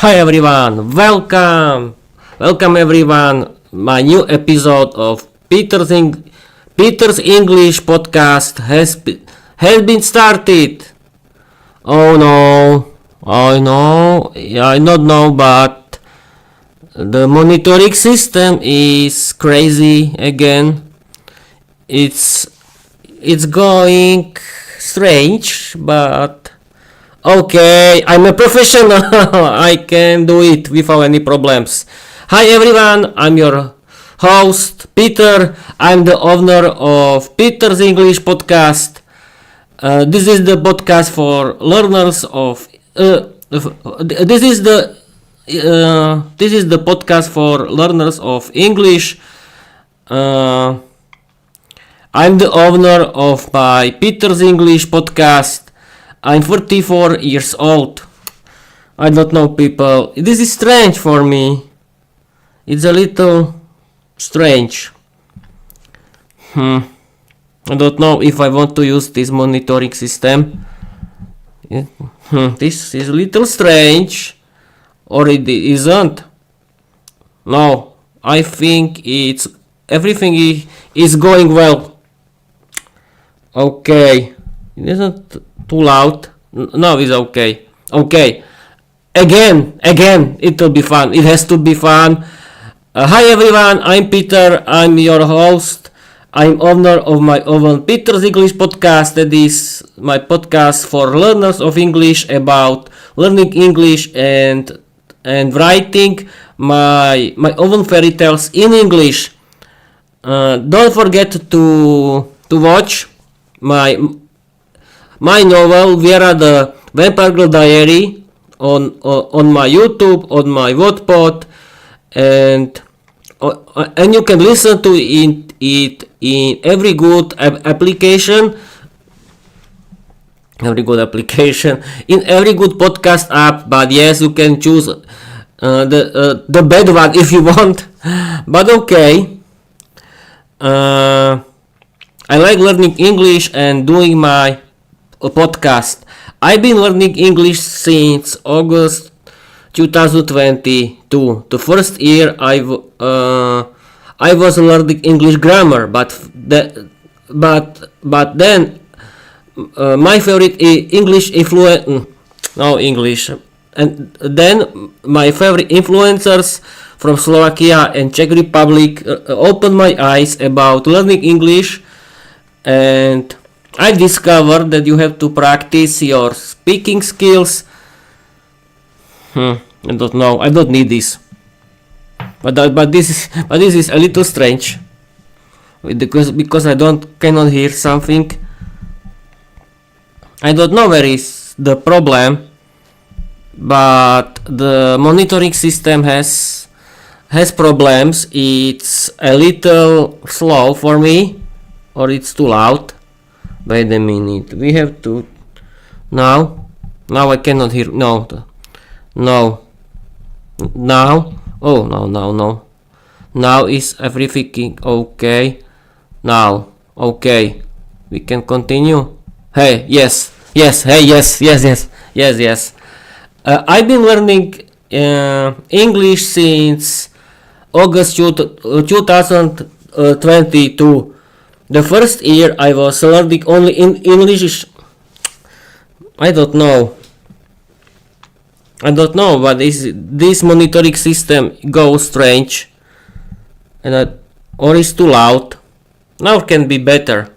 Hi everyone, welcome everyone. My new episode of Peter's English podcast has been started. Oh no, I know, I don't know, but the monitoring system is crazy again. It's going strange, but okay, I'm a professional. I can do it without any problems. Hi everyone, I'm your host Peter. I'm the owner of Peter's English podcast. This is the podcast for learners of. This is the podcast for learners of English. I'm the owner of my Peter's English podcast. I'm 34 years old. I don't know, people. This is strange for me. It's a little strange. I don't know if I want to use this monitoring system. This is a little strange. Or it isn't. No, I think everything is going well. Okay. It isn't too loud. No, it's okay. Okay. Again, it will be fun. It has to be fun. Hi everyone, I'm Peter. I'm your host. I'm owner of my own Peter's English podcast. That is my podcast for learners of English about learning English and writing my own fairy tales in English. Don't forget to watch my novel Viera the Vampire Girl diary on my YouTube, on my Wattpad, and you can listen to it in every good application, in every good podcast app. But yes, you can choose the bad one if you want. But okay. I like learning English and doing my podcast. I've been learning English since August 2022. The first year I was learning English grammar, but then my favorite my favorite influencers from Slovakia and Czech Republic opened my eyes about learning English, and I discovered that you have to practice your speaking skills. I don't know. I don't need this, but this is a little strange because I cannot hear something. I don't know where is the problem, but the monitoring system has problems. It's a little slow for me, or it's too loud. Wait a minute. We have to now I cannot hear. No. Now. Oh no. Now is everything okay? Now. Okay. We can continue. Hey, yes. Hey, yes. I've been learning English since August 2022. The first year I was learning only in English. I don't know, but this monitoring system goes strange, or is too loud. Now it can be better.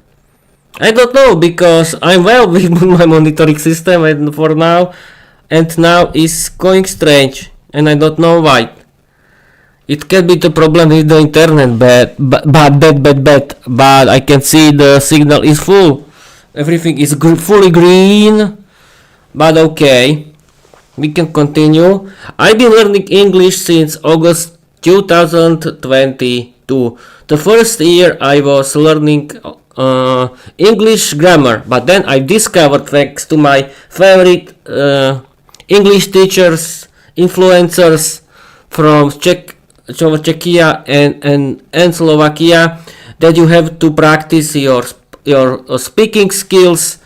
I don't know, because I'm well with my monitoring system and now it's going strange, and I don't know why. It can be the problem with the internet, but I can see the signal is full. Everything is fully green. But okay, we can continue. I've been learning English since August 2022. The first year I was learning English grammar, but then I discovered, thanks to my favorite English teachers, influencers from Czechia and Slovakia, that you have to practice your speaking skills.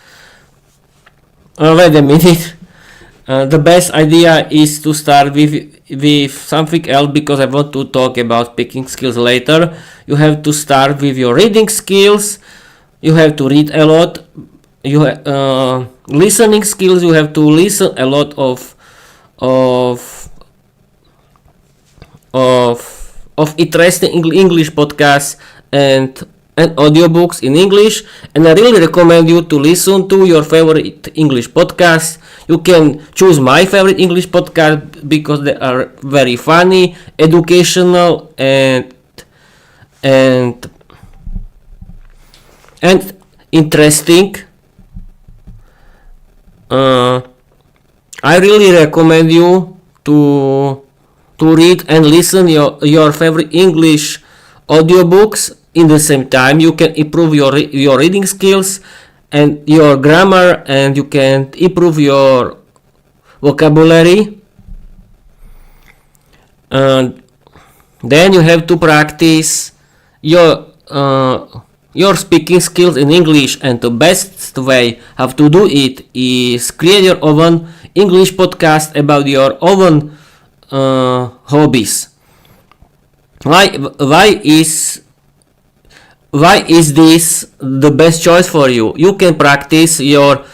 Wait a minute. The best idea is to start with something else, because I want to talk about speaking skills later. You have to start with your reading skills. You have to read a lot. Listening skills. You have to listen a lot of interesting English podcasts and audiobooks in English, and I really recommend you to listen to your favorite English podcasts. You can choose my favorite English podcast because they are very funny, educational, and interesting. I really recommend you to read and listen your favorite English audiobooks in the same time. You can improve your reading skills and your grammar, and you can improve your vocabulary. Then you have to practice your speaking skills in English, and the best way how to do it is create your own English podcast about your own hobbies. Why is this the best choice for you? You can practice your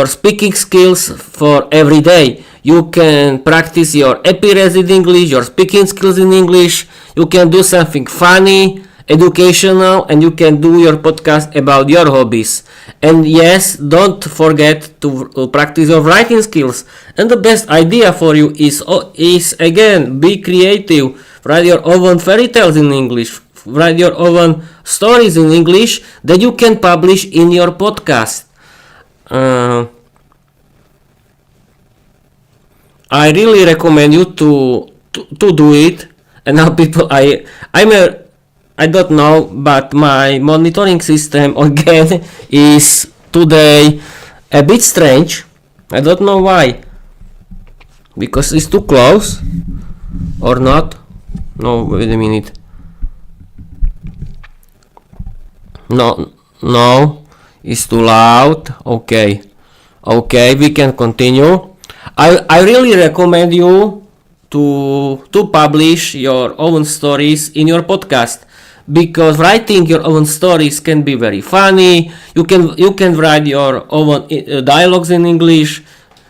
speaking skills for every day. You can practice your appearance in English, your speaking skills in English. You can do something funny, educational, and you can do your podcast about your hobbies. And yes, don't forget to practice your writing skills. And the best idea for you is again, be creative. Write your own fairy tales in English. Write your own stories in English that you can publish in your podcast. I really recommend you to do it. And now people, I don't know, but my monitoring system again is today a bit strange. I don't know why. Because it's too close or not. No, wait a minute. No, it's too loud. Okay, we can continue. I really recommend you to publish your own stories in your podcast, because writing your own stories can be very funny. You can write your own dialogues in English.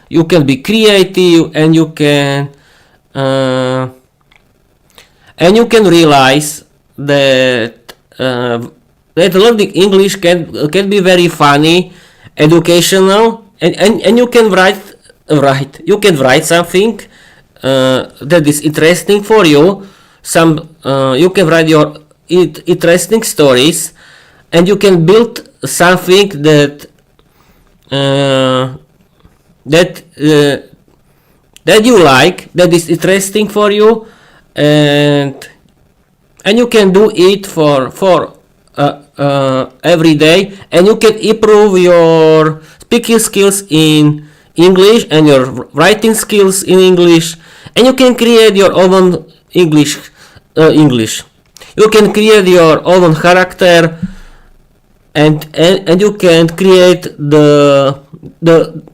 You can be creative, and you can realize that learning English can be very funny, educational, and you can write something that is interesting for you. You can write your interesting stories, and you can build something that you like, that is interesting for you, and you can do it for every day, and you can improve your speaking skills in English and your writing skills in English, and you can create your own English. You can create your own character, and you can create the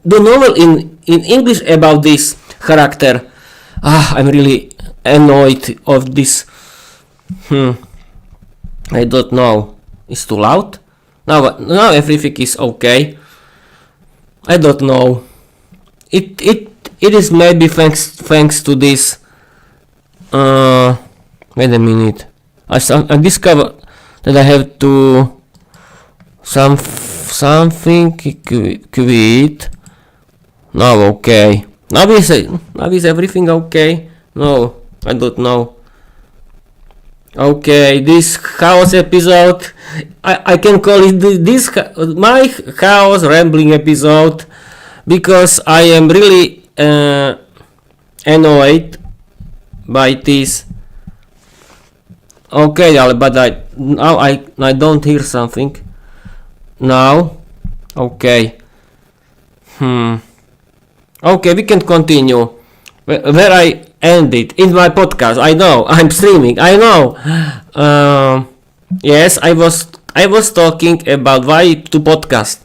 novel in English about this character. I'm really annoyed of this. I don't know. It's too loud. Now everything is okay. I don't know. It is maybe thanks to this. Wait a minute. I discovered that I have to something quit. Now okay. Now is everything okay? No, I don't know. Okay, this chaos episode, I can call it my chaos rambling episode, because I am really annoyed by this. Okay, but I don't hear something now. Okay. Okay, we can continue where I ended in my podcast. I know I'm streaming. I know. Yes, I was talking about why to podcast.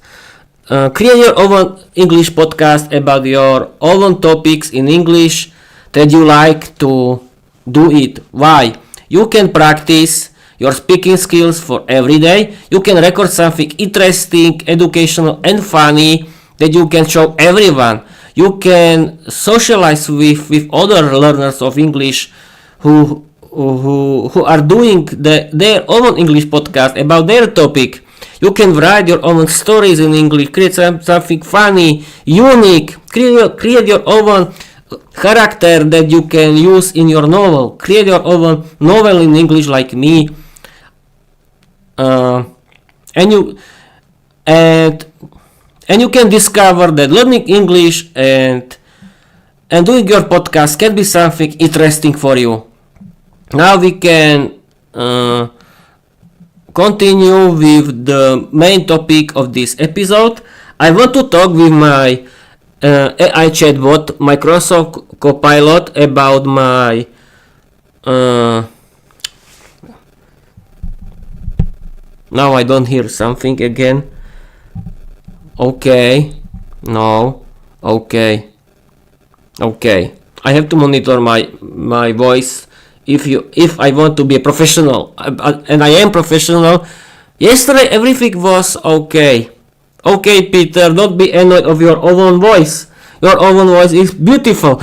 create your own English podcast about your own topics in English that you like to do it. Why? You can practice your speaking skills for every day. You can record something interesting, educational and funny that you can show everyone. You can socialize with other learners of English who are doing their own English podcast about their topic. You can write your own stories in English, create something funny, unique, create your own character that you can use in your novel. Create your own novel in English like me. And you can discover that learning English and doing your podcast can be something interesting for you. Now we can continue with the main topic of this episode. I want to talk with my AI chatbot, Microsoft Copilot, about my now I don't hear something again. Okay. No. Okay. I have to monitor my voice if I want to be a professional, and I am professional. Yesterday everything was okay. Okay, Peter, don't be annoyed of your own voice. Your own voice is beautiful.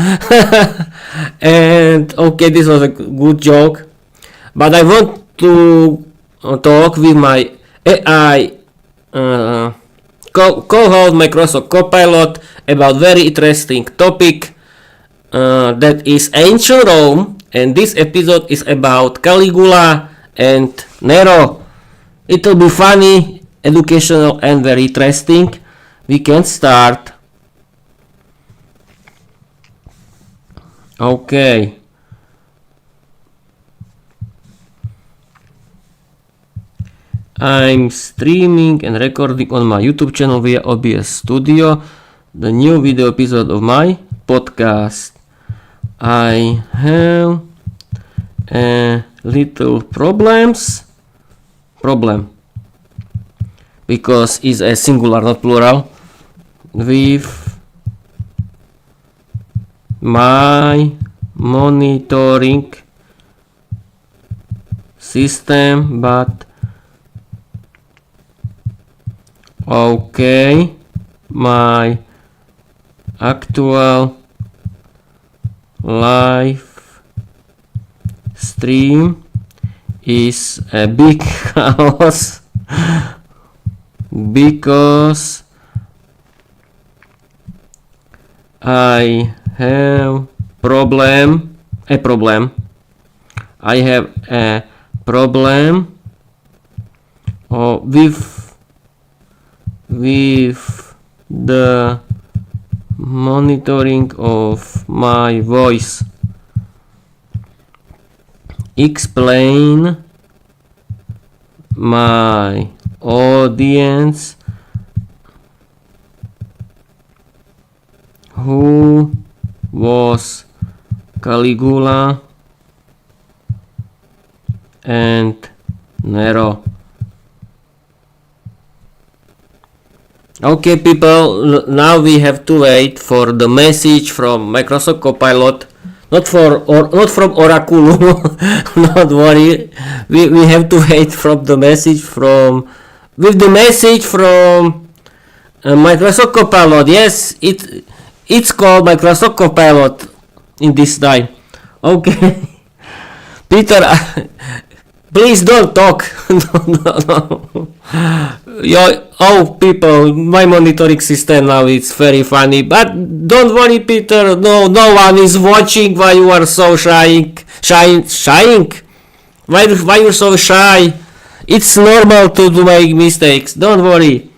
And okay, this was a good joke, but I want to talk with my AI co-host Microsoft Copilot about very interesting topic that is ancient Rome, and this episode is about Caligula and Nero. It will be funny, educational and very interesting. We can start. Okay. I'm streaming and recording on my YouTube channel via OBS Studio the new video episode of my podcast. I have a little problem because it's a singular, not plural, with my monitoring system, but okay, my actual live stream is a big chaos because I have a problem with the monitoring of my voice. Explain my audience who was Caligula and Nero. Okay, people, now we have to wait for the message from Microsoft Copilot, not from Oracle. Don't worry, we have to wait from the message from Microsoft Copilot. Yes, it's called Microsoft Copilot in this time. Okay, Peter, please don't talk. No. People, my monitoring system now is very funny, but don't worry, Peter. No one is watching. Why you are so shying? Why you're so shy? It's normal to make mistakes. Don't worry,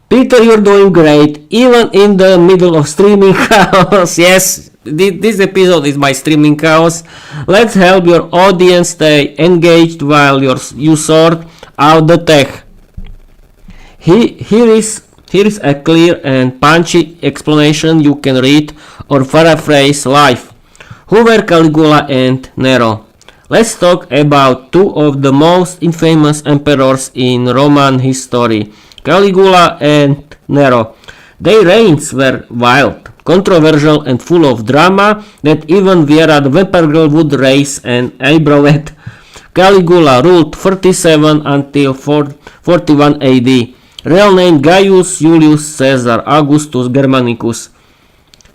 Peter. You're doing great, even in the middle of streaming chaos. Yes, this episode is my streaming chaos. Let's help your audience stay engaged while you sort out the tech. Here is a clear and punchy explanation you can read or paraphrase live. Who were Caligula and Nero? Let's talk about two of the most infamous emperors in Roman history, Caligula and Nero. Their reigns were wild, controversial and full of drama that even Viera the Vampire Girl would raise an eyebrow at. Caligula ruled 37 until 41 AD. Real name Gaius Julius Caesar Augustus Germanicus.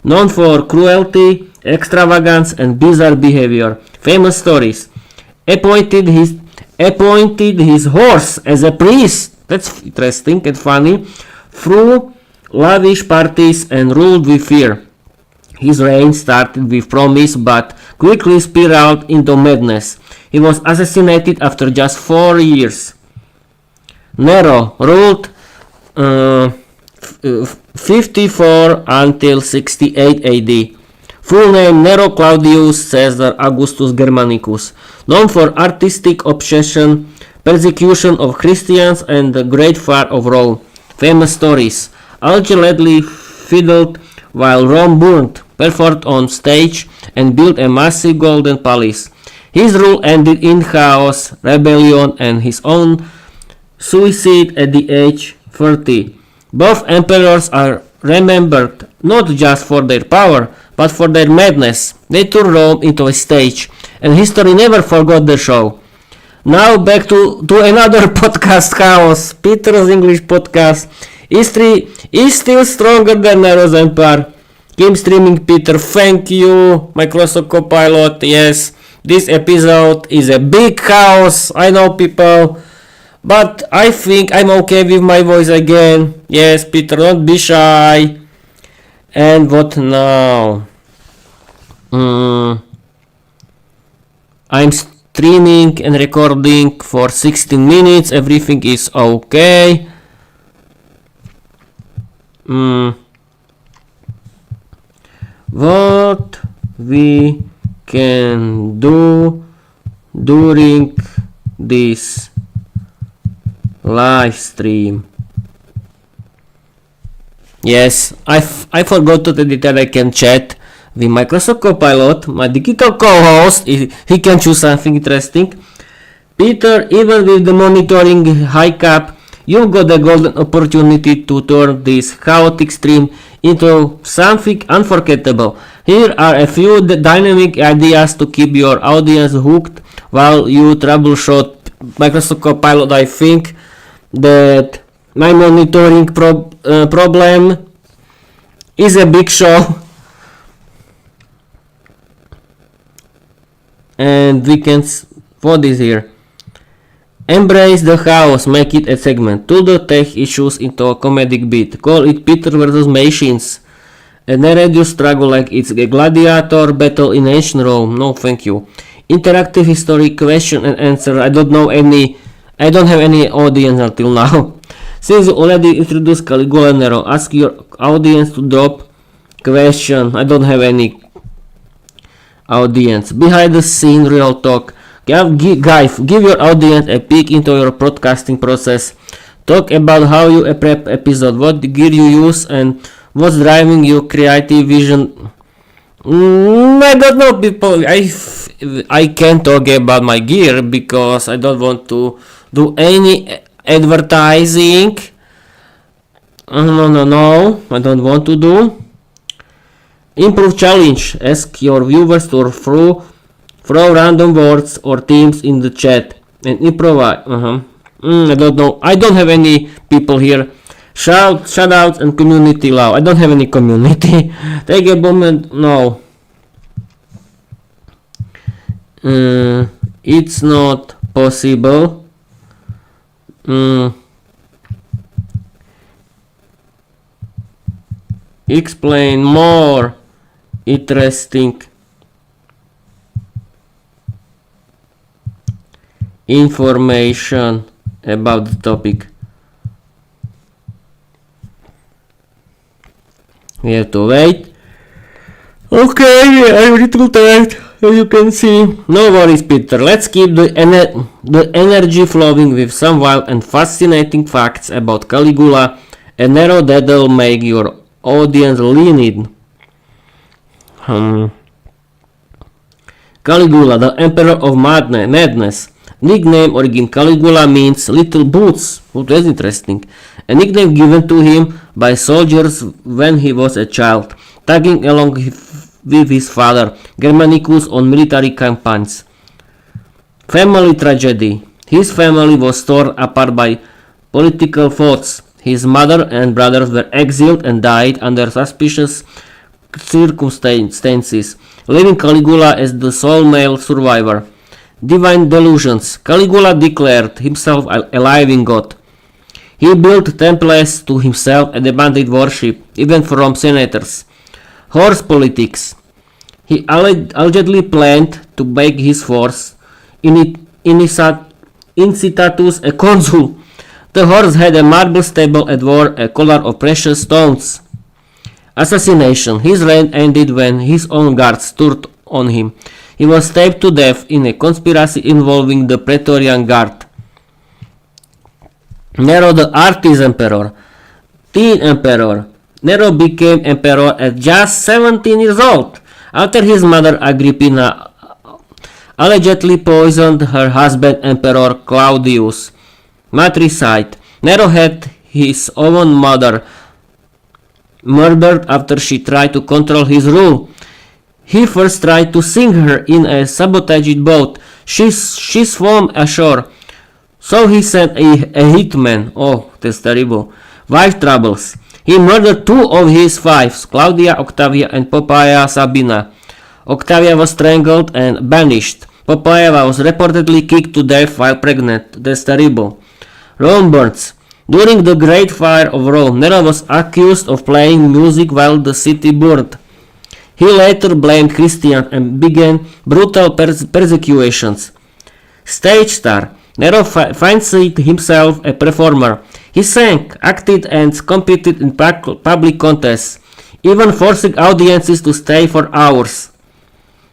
Known for cruelty, extravagance and bizarre behavior. Famous stories. Appointed his horse as a priest. That's interesting and funny. Through lavish parties and ruled with fear. His reign started with promise but quickly spiraled into madness. He was assassinated after just 4 years. Nero ruled 54 until 68 AD. Full name Nero Claudius Caesar Augustus Germanicus. Known for artistic obsession, persecution of Christians and the Great Fire of Rome. Famous stories. Allegedly fiddled while Rome burned, performed on stage and built a massive golden palace. His rule ended in chaos, rebellion and his own suicide at the age 30. Both emperors are remembered not just for their power, but for their madness. They turned Rome into a stage, and history never forgot the show. Now back to another podcast, Chaos. Peter's English podcast is still stronger than Nero's Empire. Keep streaming, Peter. Thank you, Microsoft Copilot. Yes, this episode is a big chaos. I know, people. But I think I'm okay with my voice again. Yes, Peter, don't be shy. And what now? I'm streaming and recording for 16 minutes. Everything is okay. What we can do during this live stream. Yes, I forgot to tell that I can chat with Microsoft Copilot, my digital co-host. He can choose something interesting. Peter, even with the monitoring high cap, you've got the golden opportunity to turn this chaotic stream into something unforgettable. Here are a few dynamic ideas to keep your audience hooked while you troubleshoot Microsoft Copilot. I think that my monitoring problem is a big show, and we can what is here. Embrace the chaos, make it a segment. Turn the tech issues into a comedic beat. Call it Peter versus Machines. A narrative struggle like it's a gladiator battle in ancient Rome. No, thank you. Interactive history, question and answer. I don't have any audience until now. Since you already introduced Caligula and Nero, ask your audience to drop question. I don't have any audience. Behind the scene real talk. Guys, give your audience a peek into your broadcasting process. Talk about how you prep episode, what gear you use, and what's driving your creative vision. I don't know, people. I can't talk about my gear because I don't want to do any advertising. No, I don't want to do. Improve challenge. Ask your viewers to throw random words or themes in the chat and improvise. I don't know. I don't have any people here. Shoutouts and community love. I don't have any community. Take a moment. No. It's not possible. Explain more interesting information about the topic. We have to wait. Okay, I'm a little tired, as you can see. No worries, Peter. Let's keep the energy flowing with some wild and fascinating facts about Caligula and Nero that'll make your audience lean in. Caligula, the emperor of madness. Nickname origin Caligula means little boots. Oh, that's interesting. A nickname given to him by soldiers when he was a child, tagging along with his father, Germanicus, on military campaigns. Family tragedy. His family was torn apart by political thoughts. His mother and brothers were exiled and died under suspicious circumstances, leaving Caligula as the sole male survivor. Divine delusions. Caligula declared himself a living god. He built temples to himself and demanded worship, even from senators. Horse politics. He allegedly planned to make his force incitatus a consul. The horse had a marble stable and wore a collar of precious stones. Assassination. His reign ended when his own guards turned on him. He was stabbed to death in a conspiracy involving the Praetorian Guard. Nero the Artist Emperor. Teen Emperor. Nero became emperor at just 17 years old, after his mother Agrippina allegedly poisoned her husband Emperor Claudius. Matricide. Nero had his own mother murdered after she tried to control his rule. He first tried to sink her in a sabotaged boat. She swam ashore. So he sent a hitman. Oh, that's terrible. Wife troubles. He murdered 2 of his wives, Claudia Octavia and Poppaea Sabina. Octavia was strangled and banished. Poppaea was reportedly kicked to death while pregnant. That's terrible. Rome burns. During the Great Fire of Rome, Nero was accused of playing music while the city burned. He later blamed Christians and began brutal persecutions. Stage star. Nero fancied himself a performer. He sang, acted and competed in public contests, even forcing audiences to stay for hours.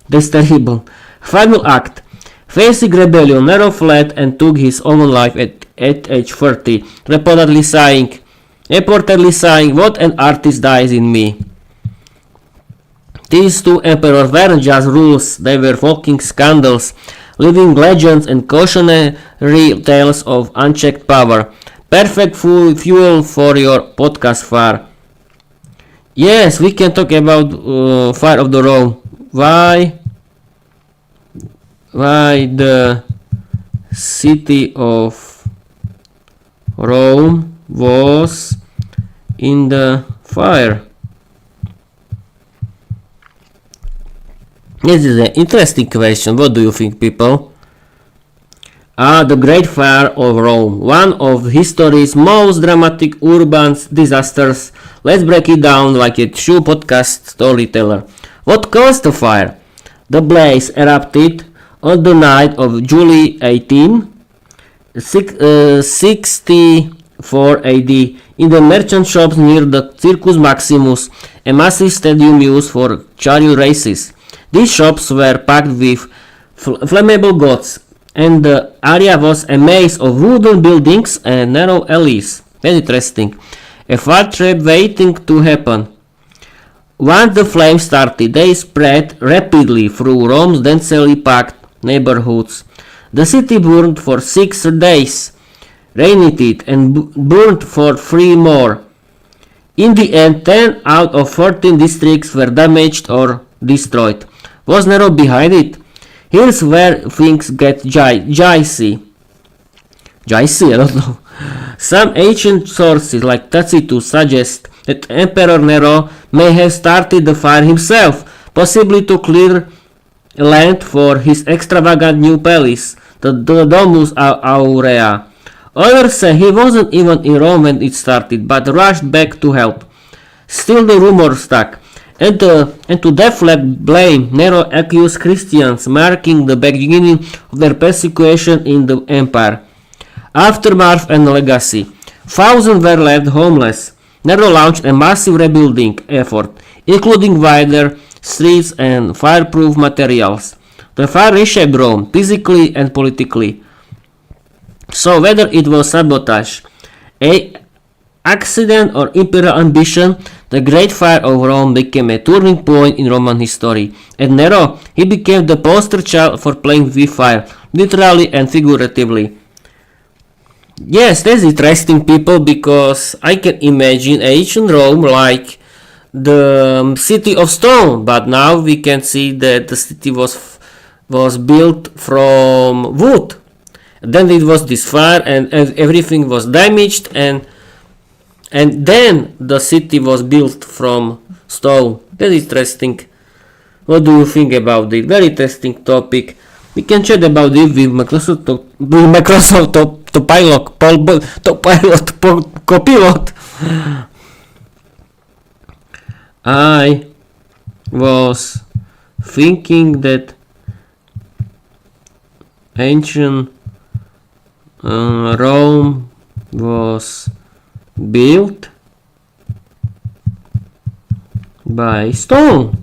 That's terrible. Final act. Facing rebellion, Nero fled and took his own life at age 30, reportedly saying, "What an artist dies in me." These 2 emperors weren't just rules, they were walking scandals, living legends and cautionary tales of unchecked power. Perfect fuel for your podcast, Far. Yes, we can talk about Fire of the Rome. Why the city of Rome was in the fire? This is an interesting question. What do you think, people? The Great Fire of Rome, one of history's most dramatic urban disasters. Let's break it down like a true podcast storyteller. What caused the fire? The blaze erupted on the night of July 18, 64 AD in the merchant shops near the Circus Maximus, a massive stadium used for chariot races. These shops were packed with flammable goods, and the area was a maze of wooden buildings and narrow alleys. Very interesting. A fire trap waiting to happen. Once the flames started, they spread rapidly through Rome's densely packed neighborhoods. The city burned for 6 days, reignited, and burned for 3 more. In the end, 10 out of 14 districts were damaged or destroyed. Was Nero behind it? Here's where things get dicey. Dicey? I don't know. Some ancient sources like Tacitus suggest that Emperor Nero may have started the fire himself, possibly to clear land for his extravagant new palace, the Domus Aurea. Others say he wasn't even in Rome when it started, but rushed back to help. Still the rumor stuck. And to deflect blame, Nero accused Christians, marking the beginning of their persecution in the empire. Aftermath and legacy. Thousands were left homeless. Nero launched a massive rebuilding effort, including wider streets and fireproof materials. The fire reshaped Rome, physically and politically. So whether it was sabotage, accident or imperial ambition, the Great Fire of Rome became a turning point in Roman history. And Nero, he became the poster child for playing with fire, literally and figuratively. Yes, that's interesting, people, because I can imagine ancient Rome like the city of stone, but now we can see that the city was built from wood. Then it was this fire, and everything was damaged, and then the city was built from stone. That's interesting. What do you think about it? Very interesting topic. We can chat about it with Microsoft Copilot. I was thinking that ancient Rome was built by stone.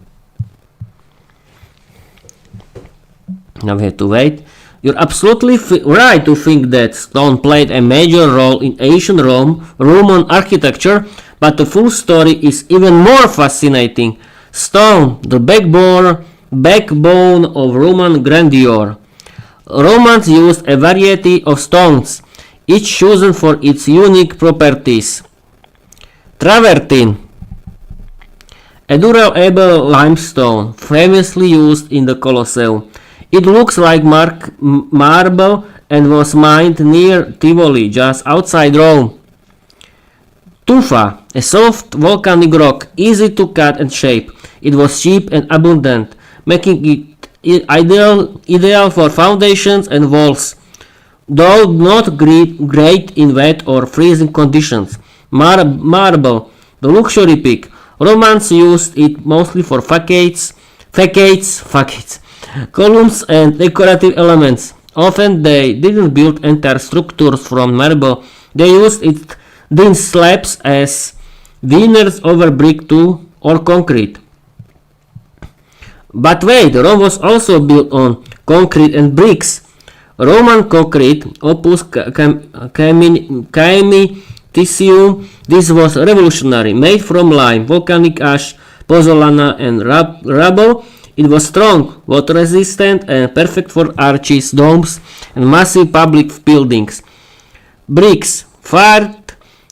Now we have to wait. You're absolutely right to think that stone played a major role in ancient Roman architecture, but the full story is even more fascinating. Stone, the backbone of Roman grandeur. Romans used a variety of stones, each chosen for its unique properties. Travertine, a durable limestone, famously used in the Colosseum. It looks like marble and was mined near Tivoli, just outside Rome. Tufa, a soft volcanic rock, easy to cut and shape. It was cheap and abundant, making it ideal for foundations and walls, though not great in wet or freezing conditions. Marble, the luxury peak. Romans used it mostly for facades, columns and decorative elements. Often they didn't build entire structures from marble. They used it thin slabs as veneers over brick too, or concrete. But wait, Rome was also built on concrete and bricks. Roman concrete, Opus Caementicium, this was revolutionary, made from lime, volcanic ash, pozzolana and rubble. It was strong, water resistant and perfect for arches, domes and massive public buildings. Bricks. Fired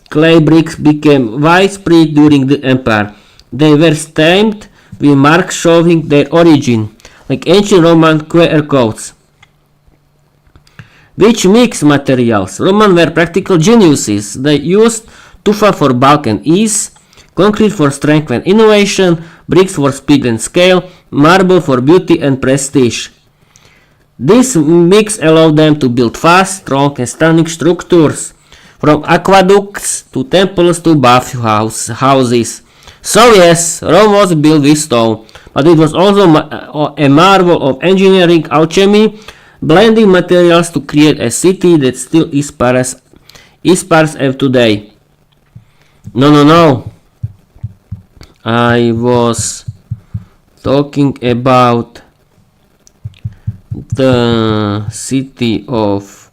clay bricks became widespread during the empire. They were stamped with marks showing their origin, like ancient Roman QR codes. Which mixed materials? Romans were practical geniuses. They used tufa for bulk and ease, concrete for strength and innovation, bricks for speed and scale, marble for beauty and prestige. This mix allowed them to build fast, strong and stunning structures, from aqueducts to temples to bath houses. So yes, Rome was built with stone, but it was also a marvel of engineering alchemy, blending materials to create a city that still inspires today. No. I was talking about the city of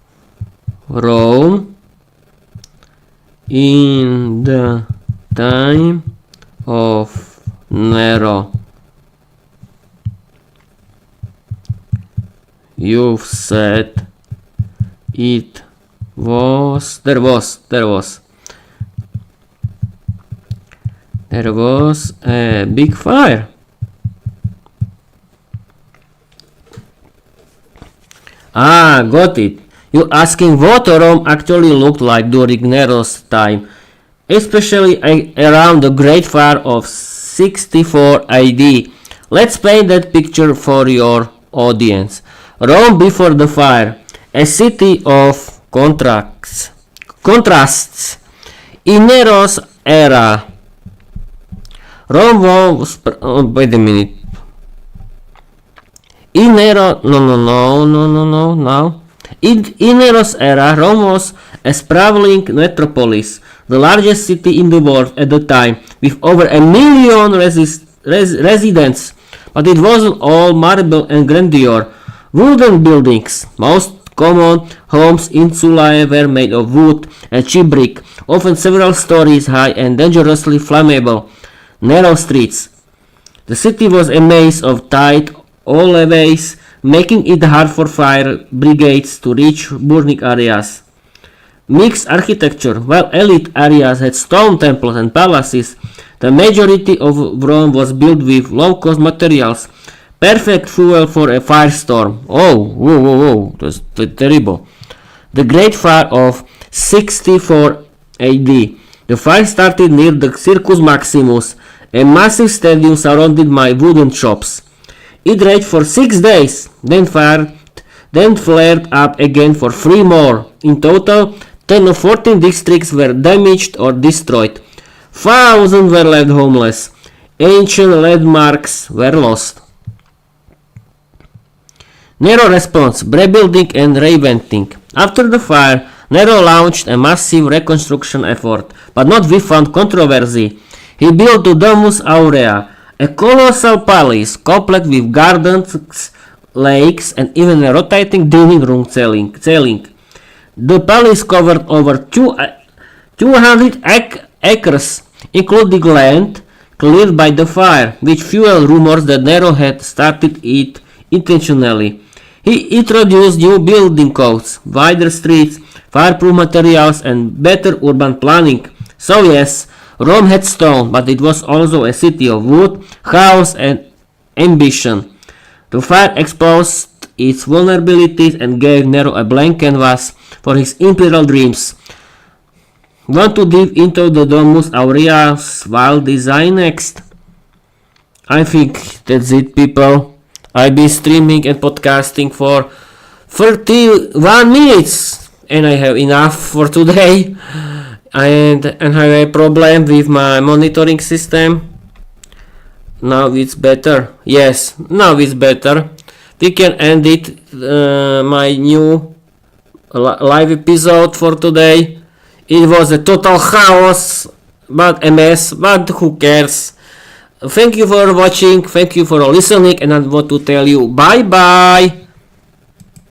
Rome in the time of Nero. You said it was there was a big fire. Got it. You're asking what Rome actually looked like during Nero's time, especially around the Great Fire of 64 AD. Let's paint that picture for your audience. Rome before the fire, a city of contrasts. In Nero's era, Rome was wait a minute. In Nero, In Nero's era, Rome was a sprawling metropolis, the largest city in the world at the time, with over 1 million residents. But it wasn't all marble and grandeur. Wooden buildings, most common homes in Sulae, were made of wood and cheap brick, often several stories high and dangerously flammable. Narrow streets. The city was a maze of tight alleyways, making it hard for fire brigades to reach burning areas. Mixed architecture. While elite areas had stone temples and palaces, the majority of Rome was built with low-cost materials, perfect fuel for a firestorm. Oh, whoa, whoa, whoa, that's terrible. The Great Fire of 64 AD. The fire started near the Circus Maximus, a massive stadium surrounded by wooden shops. It raged for 6 days, then flared up again for 3 more. In total, 10 of 14 districts were damaged or destroyed. Thousands were left homeless. Ancient landmarks were lost. Nero response, rebuilding and reinventing. After the fire, Nero launched a massive reconstruction effort, but not without controversy. He built the Domus Aurea, a colossal palace complex with gardens, lakes, and even a rotating dining room ceiling. The palace covered over 200 acres, including land cleared by the fire, which fueled rumors that Nero had started it intentionally. He introduced new building codes, wider streets, fireproof materials, and better urban planning. So yes, Rome had stone, but it was also a city of wood, chaos, and ambition. The fire exposed its vulnerabilities and gave Nero a blank canvas for his imperial dreams. Want to dive into the Domus Aurea's wild design next? I think that's it, people. I've been streaming and podcasting for 31 minutes and I have enough for today. And I have a problem with my monitoring system. Now it's better. Yes, now it's better. We can end it, my new live episode for today. It was a total chaos, but a mess, but who cares? Thank you for watching, thank you for listening, and I want to tell you bye bye.